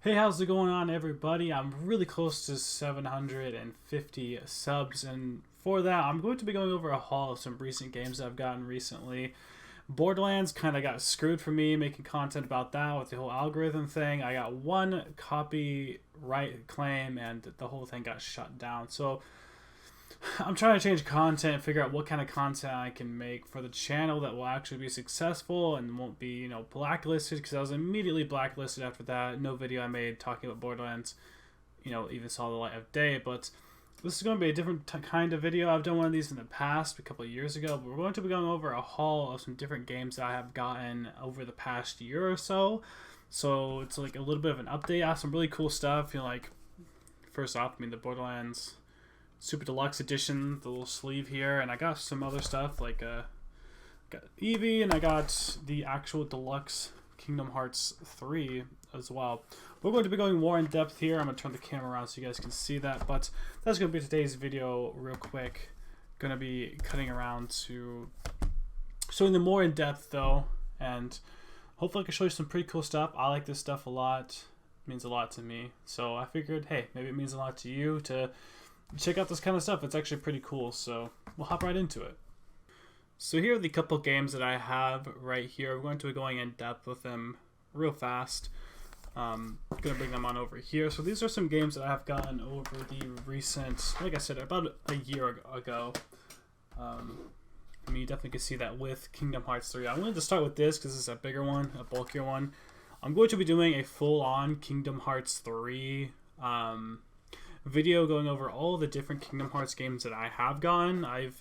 Hey, how's it going on, everybody? I'm really close to 750 subs, and for that, I'm going to be going over a haul of some recent games that I've gotten recently. Borderlands kind of got screwed for me making content about that with the whole algorithm thing. I got one copyright claim, and the whole thing got shut down. So I'm trying to change content, figure out what kind of content I can make for the channel that will actually be successful and won't be, blacklisted, because I was immediately blacklisted after that. No video I made talking about Borderlands, even saw the light of day. But this is going to be a different kind of video. I've done one of these in the past, a couple of years ago, but we're going to be going over a haul of some different games that I have gotten over the past year or so. So it's like a little bit of an update. I have some really cool stuff, first off, the Borderlands Super Deluxe Edition, the little sleeve here, and I got some other stuff like got Eevee, and I got the actual Deluxe Kingdom Hearts 3 as well. We're going to be going more in depth here. I'm going to turn the camera around so you guys can see that, but that's going to be today's video real quick. Going to be cutting around to showing them more in depth though, and hopefully I can show you some pretty cool stuff. I like this stuff a lot. It means a lot to me. So I figured, hey, maybe it means a lot to you to check out this kind of stuff. It's actually pretty cool, so we'll hop right into it. So here are the couple games that I have right here. We're going to be going in depth with them real fast. I'm going to bring them on over here. So these are some games that I have gotten over the recent, like I said, about a year ago. You definitely can see that with Kingdom Hearts 3. I wanted to start with this because this is a bigger one, a bulkier one. I'm going to be doing a full-on Kingdom Hearts 3 video going over all the different Kingdom Hearts games that I have gotten. I've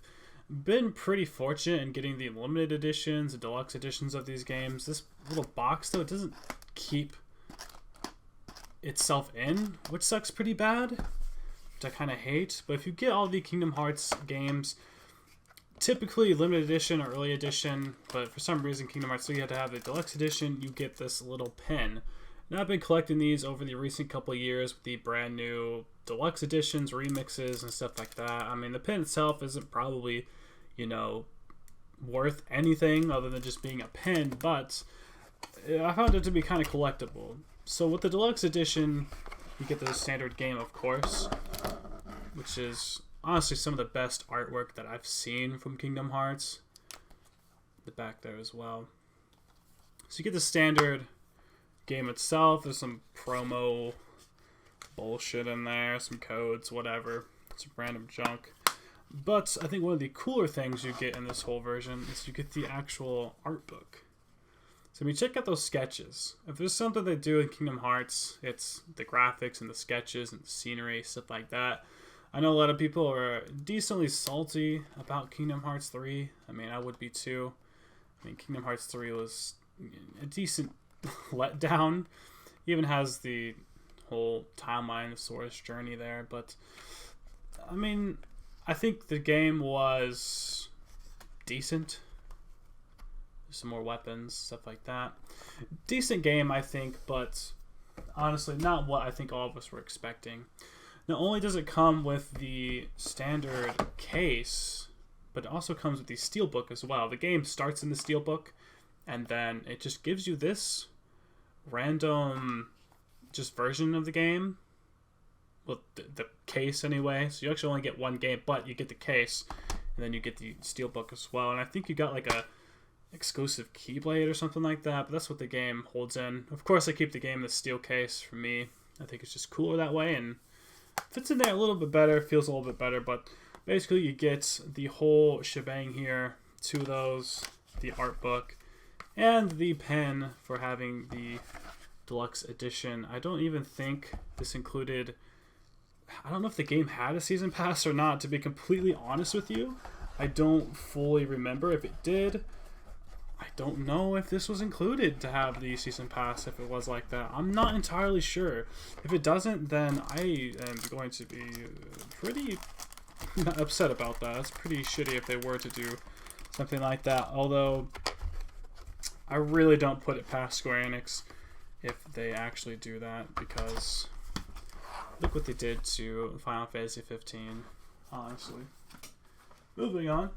been pretty fortunate in getting the limited editions, the deluxe editions of these games. This little box, though, it doesn't keep itself in, which sucks pretty bad, which I kind of hate. But if you get all the Kingdom Hearts games, typically limited edition or early edition, but for some reason Kingdom Hearts 3 had to have the deluxe edition, you get this little pin. And I've been collecting these over the recent couple of years with the brand new deluxe editions, remixes, and stuff like that. The pin itself isn't probably, worth anything other than just being a pin, but I found it to be kind of collectible. So with the deluxe edition, you get the standard game, of course, which is honestly some of the best artwork that I've seen from Kingdom Hearts. The back there as well. So you get the standard game itself. There's some promo bullshit in there, some codes, whatever, some random junk. But I think one of the cooler things you get in this whole version is you get the actual art book. So check out those sketches. If there's something they do in Kingdom Hearts, it's the graphics and the sketches and the scenery, stuff like that. I know a lot of people are decently salty about Kingdom Hearts 3. I would be too. Kingdom Hearts 3 was a decent letdown. Even has the whole timeline of Sora's journey there, but I think the game was decent. Some more weapons, stuff like that. Decent game, I think, but honestly not what I think all of us were expecting. Not only does it come with the standard case, but it also comes with the steelbook as well. The game starts in the steelbook, and then it just gives you this random just version of the game. Well, the case anyway. So you actually only get one game, but you get the case, and then you get the steelbook as well. And I think you got like a exclusive keyblade or something like that, but that's what the game holds in. Of course, I keep the game in the steel case for me. I think it's just cooler that way, and fits in there a little bit better, feels a little bit better, but basically you get the whole shebang here, two of those, the art book, and the pen for having the deluxe edition. I don't even think this included, I don't know if the game had a season pass or not, to be completely honest with you. I don't fully remember if it did. I don't know if this was included to have the season pass, if it was like that. I'm not entirely sure. If it doesn't, then I am going to be pretty upset about that. It's pretty shitty if they were to do something like that. Although, I really don't put it past Square Enix if they actually do that, because look what they did to Final Fantasy 15, honestly. Moving on.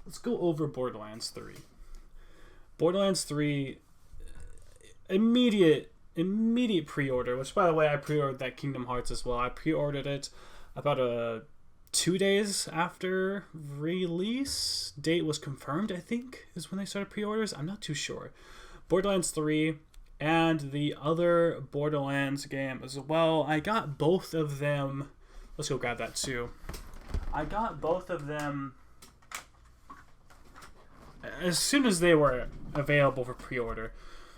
Let's go over Borderlands 3. Borderlands 3, immediate immediate pre-order, which, by the way, I pre-ordered that Kingdom Hearts as well. I pre-ordered it about 2 days after release date was confirmed, I think, is when they started pre-orders. I'm not too sure. Borderlands 3 and the other Borderlands game as well. I got both of them. Let's go grab that too. I got both of them as soon as they were available for pre-order.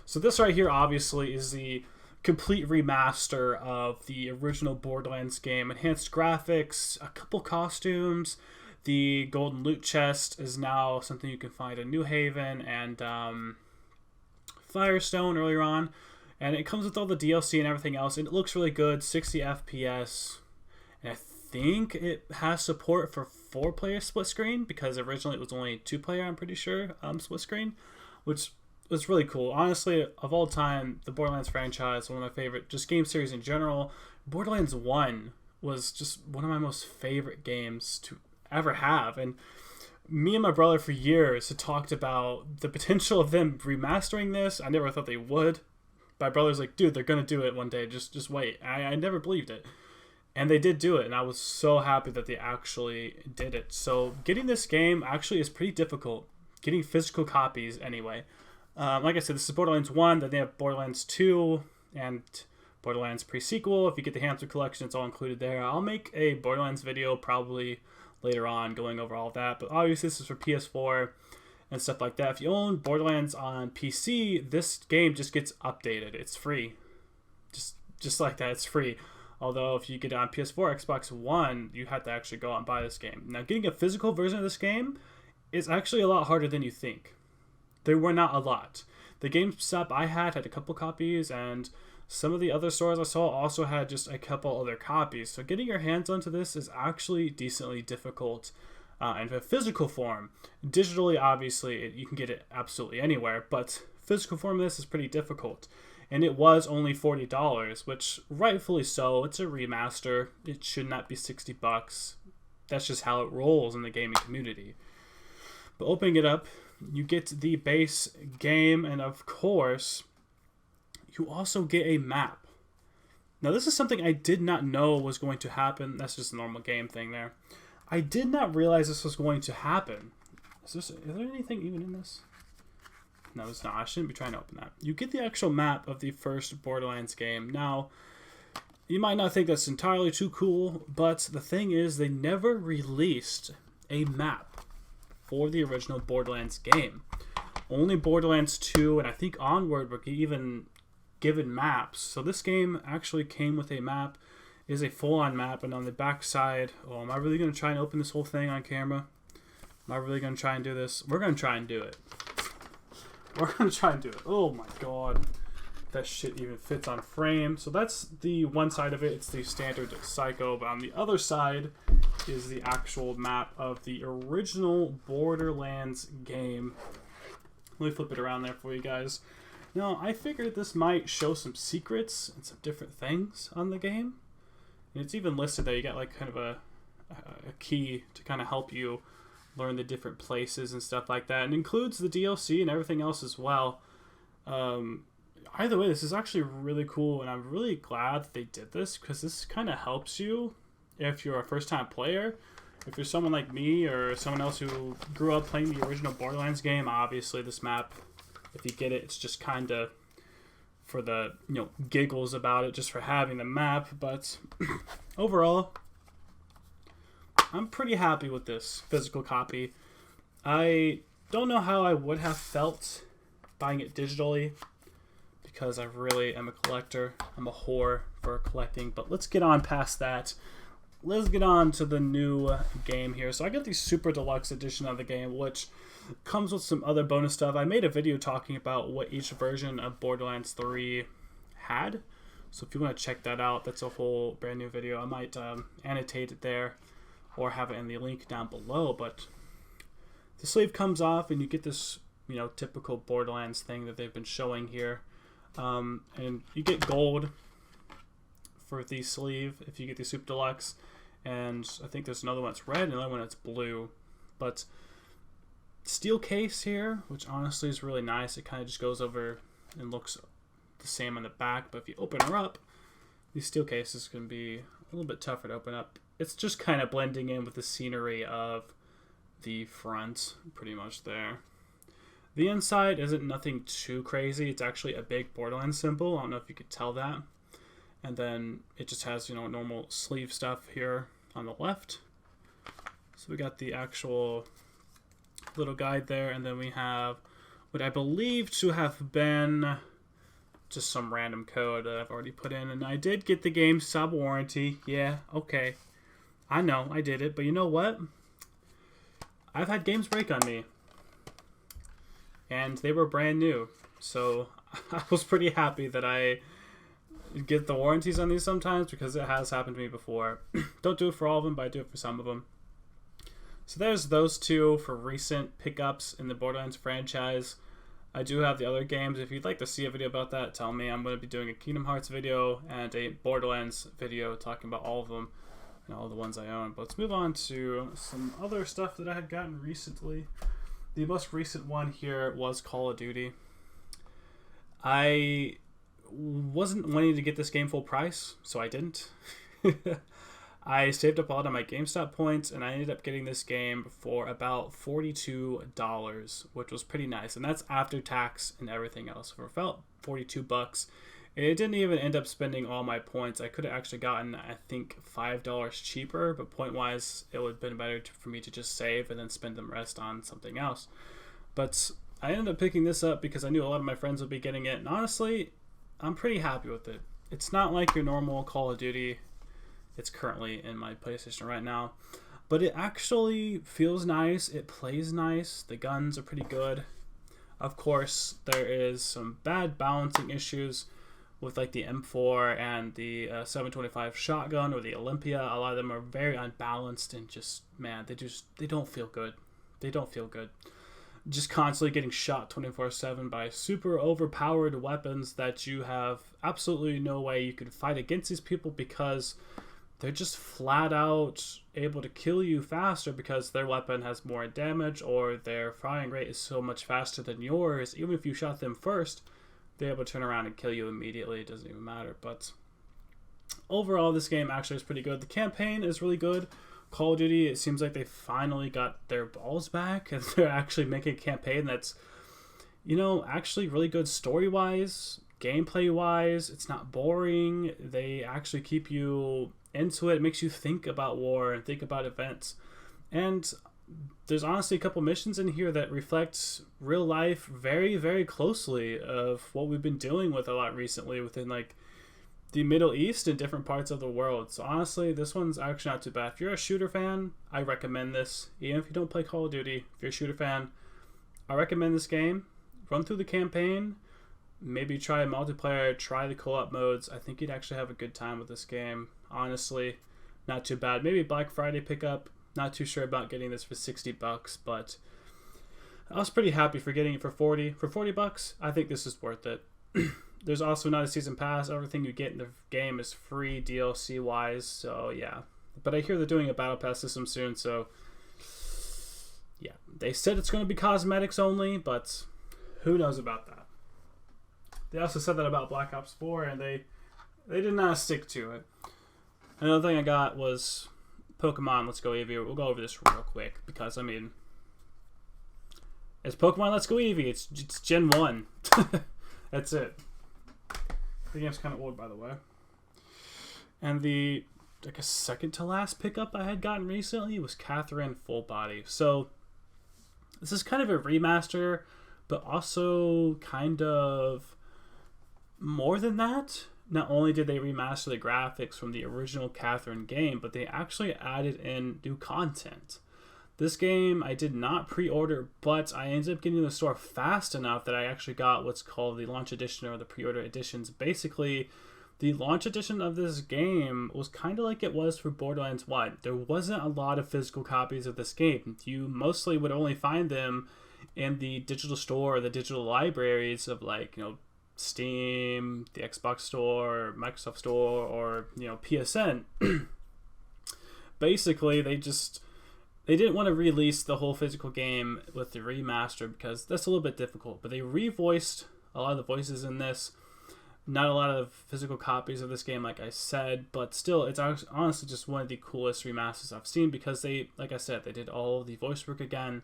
So this right here obviously is the complete remaster of the original Borderlands game. Enhanced graphics, a couple costumes. The golden loot chest is now something you can find in New Haven and Firestone earlier on. And it comes with all the DLC and everything else. And it looks really good, 60 FPS. And I think it has support for 4-player split screen, because originally it was only 2-player, I'm pretty sure, split screen, which was really cool. Honestly, of all time, the Borderlands franchise, one of my favorite just game series in general. Borderlands 1 was just one of my most favorite games to ever have. And me and my brother for years had talked about the potential of them remastering this. I never thought they would. My brother's like, dude, they're going to do it one day. Just wait. I never believed it. And they did do it, and I was so happy that they actually did it. So getting this game actually is pretty difficult. Getting physical copies, anyway. Like I said, this is Borderlands 1, then they have Borderlands 2, and Borderlands pre-sequel. If you get the Hamster Collection, it's all included there. I'll make a Borderlands video probably later on going over all of that. But obviously this is for PS4 and stuff like that. If you own Borderlands on PC, this game just gets updated. It's free. Just like that, it's free. Although if you get it on PS4, Xbox One, you have to actually go out and buy this game. Now, getting a physical version of this game is actually a lot harder than you think. There were not a lot. The GameStop I had a couple copies, and some of the other stores I saw also had just a couple other copies. So getting your hands onto this is actually decently difficult in a physical form. Digitally, obviously, you can get it absolutely anywhere, but physical form of this is pretty difficult. And it was only $40, which rightfully so. It's a remaster. It should not be $60. That's just how it rolls in the gaming community. But opening it up, you get the base game, and of course, you also get a map. Now, this is something I did not know was going to happen. That's just a normal game thing there. I did not realize this was going to happen. Is there anything even in this? No, it's not. I shouldn't be trying to open that. You get the actual map of the first Borderlands game. Now, you might not think that's entirely too cool, but the thing is, they never released a map for the original Borderlands game. Only Borderlands 2 and I think Onward were even given maps. So this game actually came with a map. It is a full-on map, and on the back side, oh, am I really going to try and open this whole thing on camera? Am I really going to try and do this? We're going to try and do it. We're going to try and do it. Oh my god. That shit even fits on frame. So that's the one side of it. It's the standard Psycho. But on the other side is the actual map of the original Borderlands game. Let me flip it around there for you guys. Now, I figured this might show some secrets and some different things on the game. And it's even listed there. You got like kind of a key to kind of help you learn the different places and stuff like that, and includes the DLC and everything else as well. Either way, this is actually really cool, and I'm really glad that they did this, because this kind of helps you if you're a first-time player. If you're someone like me or someone else who grew up playing the original Borderlands game, obviously this map, if you get it, it's just kind of for the giggles about it, just for having the map. But overall, I'm pretty happy with this physical copy. I don't know how I would have felt buying it digitally, because I really am a collector. I'm a whore for collecting. But let's get on past that. Let's get on to the new game here. So I got the Super Deluxe Edition of the game, which comes with some other bonus stuff. I made a video talking about what each version of Borderlands 3 had. So if you want to check that out, that's a whole brand new video. I might annotate it there, or have it in the link down below. But the sleeve comes off, and you get this, typical Borderlands thing that they've been showing here. And you get gold for the sleeve if you get the Super Deluxe. And I think there's another one that's red and another one that's blue. But steel case here, which honestly is really nice. It kind of just goes over and looks the same on the back, but if you open her up, the steel case is going to be a little bit tougher to open up. It's just kind of blending in with the scenery of the front, pretty much there. The inside isn't nothing too crazy. It's actually a big Borderlands symbol. I don't know if you could tell that. And then it just has, you know, normal sleeve stuff here on the left. So we got the actual little guide there, and then we have what I believe to have been just some random code that I've already put in. And I did get the GameStop warranty. Yeah, okay. I know, I did it. But you know what? I've had games break on me. And they were brand new. So I was pretty happy that I get the warranties on these sometimes, because it has happened to me before. Don't do it for all of them, but I do it for some of them. So there's those two for recent pickups in the Borderlands franchise. I do have the other games. If you'd like to see a video about that, tell me. I'm going to be doing a Kingdom Hearts video and a Borderlands video talking about all of them and all the ones I own. But let's move on to some other stuff that I had gotten recently. The most recent one here was Call of Duty. I wasn't wanting to get this game full price, so I didn't. I saved up a lot of my GameStop points, and I ended up getting this game for about $42, which was pretty nice. And that's after tax and everything else. For about $42. It didn't even end up spending all my points. I could have actually gotten, I think, $5 cheaper, but point-wise, it would have been better for me to just save and then spend the rest on something else. But I ended up picking this up because I knew a lot of my friends would be getting it, and honestly, I'm pretty happy with it. It's not like your normal Call of Duty. It's currently in my PlayStation right now, but it actually feels nice. It plays nice. The guns are pretty good. Of course, there is some bad balancing issues with like the M4 and the 725 shotgun or the Olympia. A lot of them are very unbalanced and just, man, they don't feel good. They don't feel good. Just constantly getting shot 24/7 by super overpowered weapons that you have absolutely no way you could fight against these people, because they're just flat out able to kill you faster because their weapon has more damage, or their firing rate is so much faster than yours. Even if you shot them first, they're able to turn around and kill you immediately. It doesn't even matter. But overall, this game actually is pretty good. The campaign is really good. Call of Duty, it seems like they finally got their balls back, and they're actually making a campaign that's, you know, actually really good story-wise, gameplay-wise. It's not boring. They actually keep you into it. It makes you think about war and think about events. And there's honestly a couple missions in here that reflect real life very, very closely of what we've been dealing with a lot recently within like the Middle East and different parts of the world. So honestly, this one's actually not too bad. If you're a shooter fan, I recommend this. Even if you don't play Call of Duty, if you're a shooter fan, I recommend this game. Run through the campaign, maybe try a multiplayer, try the co-op modes. I think you'd actually have a good time with this game. Honestly, not too bad. Maybe Black Friday pickup. Not too sure about getting this for $60, but I was pretty happy for getting it for 40. For $40, I think this is worth it. There's also not a season pass. Everything you get in the game is free DLC wise, so yeah. But I hear they're doing a battle pass system soon, so yeah. They said it's going to be cosmetics only, but who knows about that. They also said that about Black Ops 4, and they did not stick to it. Another thing I got was Pokemon Let's Go Eevee. We'll go over this real quick because, I mean, it's Pokemon Let's Go Eevee. It's Gen 1. That's it. The game's kind of old, by the way. And the, like, a second to last pickup I had gotten recently was Catherine Full Body. So this is kind of a remaster, but also kind of more than that. Not only did they remaster the graphics from the original Catherine game, but they actually added in new content. This game I did not pre-order, but I ended up getting in the store fast enough that I actually got what's called the launch edition or the pre-order editions. Basically, the launch edition of this game was kind of like it was for Borderlands 1. There wasn't a lot of physical copies of this game. You mostly would only find them in the digital store or the digital libraries of, like, you know, Steam, the Xbox Store, Microsoft Store, or, you know, PSN. Basically, they didn't want to release the whole physical game with the remaster because that's a little bit difficult. But they revoiced a lot of the voices in this. Not a lot of physical copies of this game, like I said, but still, it's honestly just one of the coolest remasters I've seen because they, like I said, they did all the voice work again.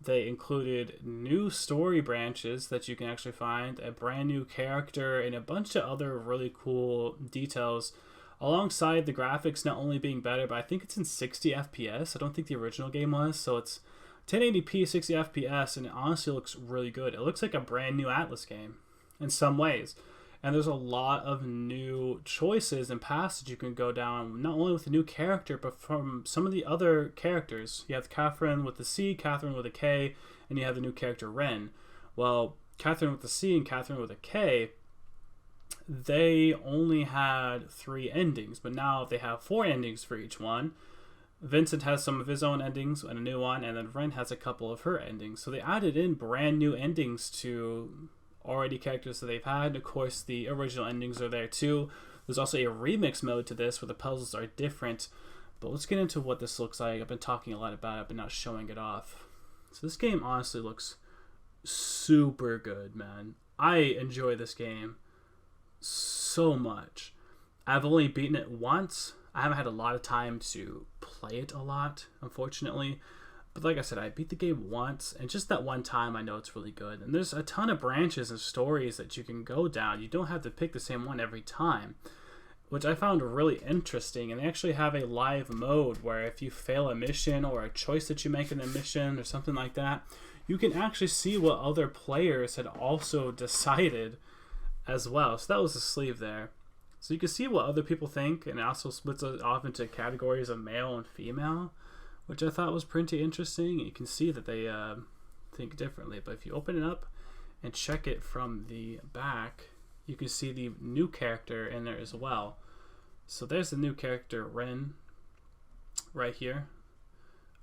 They included new story branches that you can actually find, a brand new character, and a bunch of other really cool details alongside the graphics not only being better, but I think it's in 60 FPS. I don't think the original game was, so it's 1080p 60 FPS, and it honestly looks really good. It looks like a brand new Atlas game in some ways. And there's a lot of new choices and paths that you can go down, not only with the new character, but from some of the other characters. You have Catherine with the C, Catherine with a K, and you have the new character Ren. Well, Catherine with the C and Catherine with a K, they only had 3 endings, but now they have 4 endings for each one. Vincent has some of his own endings and a new one, and then Ren has a couple of her endings. So they added in brand new endings to already characters that they've had. And of course, the original endings are there too. There's also a remix mode to this where the puzzles are different. But let's get into what this looks like. I've been talking a lot about it, but not showing it off. So this game honestly looks super good, man. I enjoy this game so much. I've only beaten it once. I haven't had a lot of time to play it a lot, unfortunately. But like I said, I beat the game once, and just that one time I know it's really good. And there's a ton of branches and stories that you can go down. You don't have to pick the same one every time, which I found really interesting. And they actually have a live mode where if you fail a mission or a choice that you make in a mission or something like that, you can actually see what other players had also decided as well. So that was the sleeve there. So you can see what other people think, and it also splits it off into categories of male and female, which I thought was pretty interesting. You can see that they think differently. But if you open it up and check it from the back, you can see the new character in there as well. So there's the new character, Ren, right here.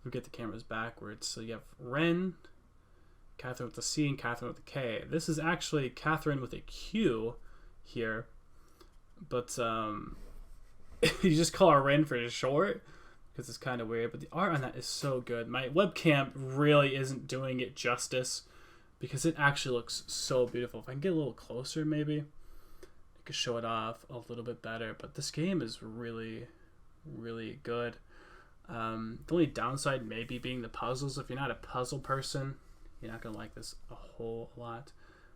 We get the cameras backwards. So you have Ren, Catherine with a C, and Catherine with a K. This is actually Catherine with a Q here. But you just call her Ren for short, because it's kind of weird. But the art on that is so good. My webcam really isn't doing it justice, because it actually looks so beautiful. If I can get a little closer, maybe I could show it off a little bit better. But this game is really, really good. The only downside maybe being the puzzles. If you're not a puzzle person, you're not going to like this a whole lot.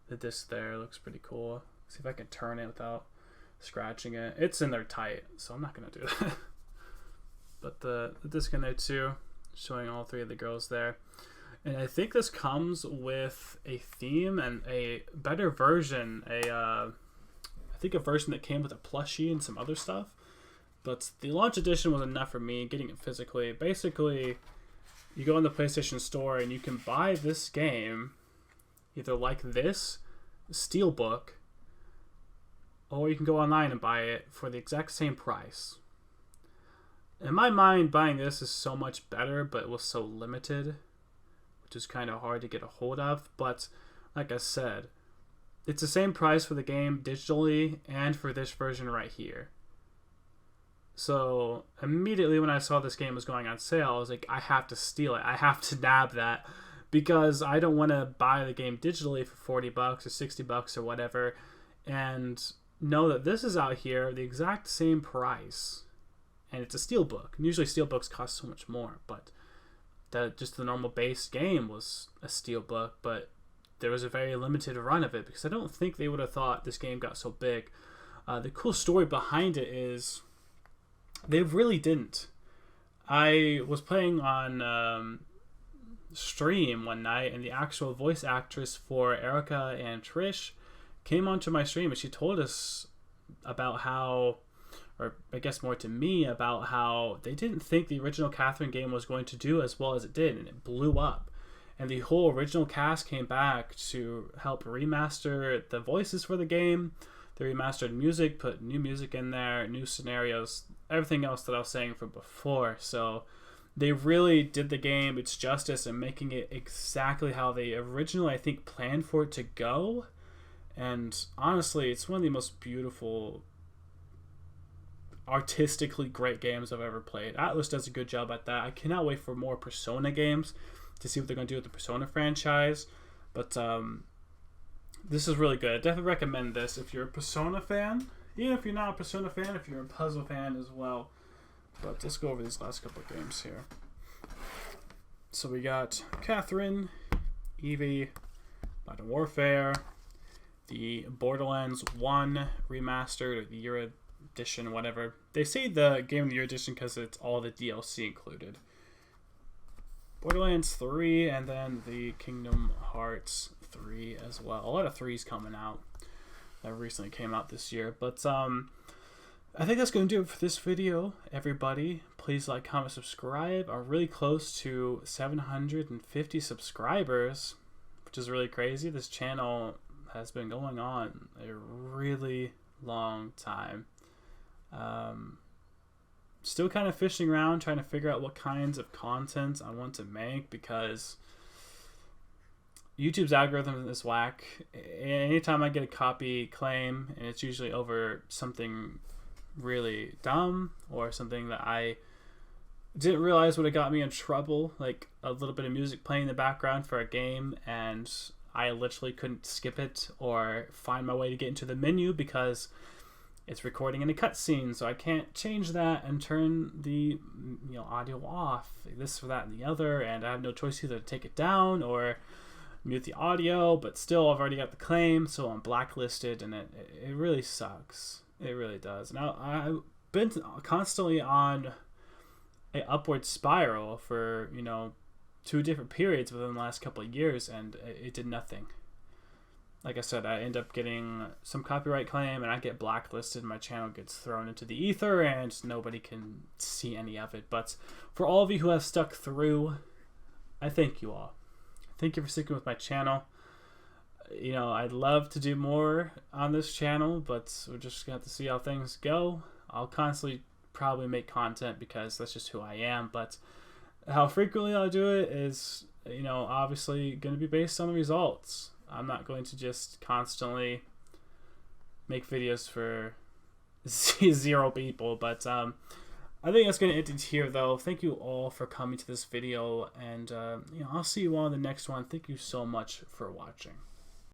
The disc there looks pretty cool. See if I can turn it without scratching it. It's in there tight, so I'm not going to do that. But the disc in there too, showing all 3 of the girls there. And I think this comes with a theme and a better version. I think a version that came with a plushie and some other stuff. But the launch edition was enough for me, getting it physically. Basically, you go in the PlayStation Store and you can buy this game either like this Steelbook, or you can go online and buy it for the exact same price. In my mind, buying this is so much better, but it was so limited, which is kind of hard to get a hold of. But like I said, it's the same price for the game digitally and for this version right here. So immediately when I saw this game was going on sale, I was like, I have to steal it. I have to nab that, because I don't want to buy the game digitally for $40 or $60 or whatever, and know that this is out here the exact same price, and it's a steelbook. And usually steelbooks cost so much more, but that just the normal base game was a steelbook. But there was a very limited run of it, because I don't think they would have thought this game got so big. The cool story behind it is they really didn't. I was playing on stream one night, and the actual voice actress for Erica and Trish came onto my stream, and she told us about how, or I guess more to me, about how they didn't think the original Catherine game was going to do as well as it did, and it blew up. And the whole original cast came back to help remaster the voices for the game. They remastered music, put new music in there, new scenarios, everything else that I was saying from before. So they really did the game its justice in making it exactly how they originally, I think, planned for it to go. And honestly, it's one of the most beautiful, artistically great games I've ever played. Atlas does a good job at that. I cannot wait for more Persona games to see what they're going to do with the Persona franchise. But This is really good. I definitely recommend this if you're a Persona fan. Even if you're not a Persona fan, if you're a puzzle fan as well. But let's go over these last couple of games here. So we got Catherine, Eevee, Modern Warfare, the Borderlands 1 remastered, or the Year Edition, whatever. They say the Game of the Year Edition because it's all the DLC included. Borderlands 3, and then the Kingdom Hearts 3 as well. A lot of 3s coming out that recently came out this year. But I think that's going to do it for this video, everybody. Please like, comment, subscribe. I'm really close to 750 subscribers, which is really crazy. This channel has been going on a really long time. Still kind of fishing around, trying to figure out what kinds of content I want to make, because YouTube's algorithm is whack. Anytime I get a copy claim, and it's usually over something really dumb or something that I didn't realize would have got me in trouble, like a little bit of music playing in the background for a game, and I literally couldn't skip it or find my way to get into the menu because it's recording in a cutscene, so I can't change that and turn the audio off, this or that and the other, and I have no choice either to take it down or mute the audio. But still, I've already got the claim, so I'm blacklisted, and it really sucks. It really does. Now, I've been constantly on an upward spiral for 2 different periods within the last couple of years, and it did nothing. Like I said, I end up getting some copyright claim, and I get blacklisted. My channel gets thrown into the ether, and nobody can see any of it. But for all of you who have stuck through, I thank you all. Thank you for sticking with my channel. I'd love to do more on this channel, but we're just going to have to see how things go. I'll constantly probably make content because that's just who I am, but how frequently I'll do it is, obviously going to be based on the results. I'm not going to just constantly make videos for 0 people, but I think that's going to end it here, though. Thank you all for coming to this video, and I'll see you all in the next one. Thank you so much for watching.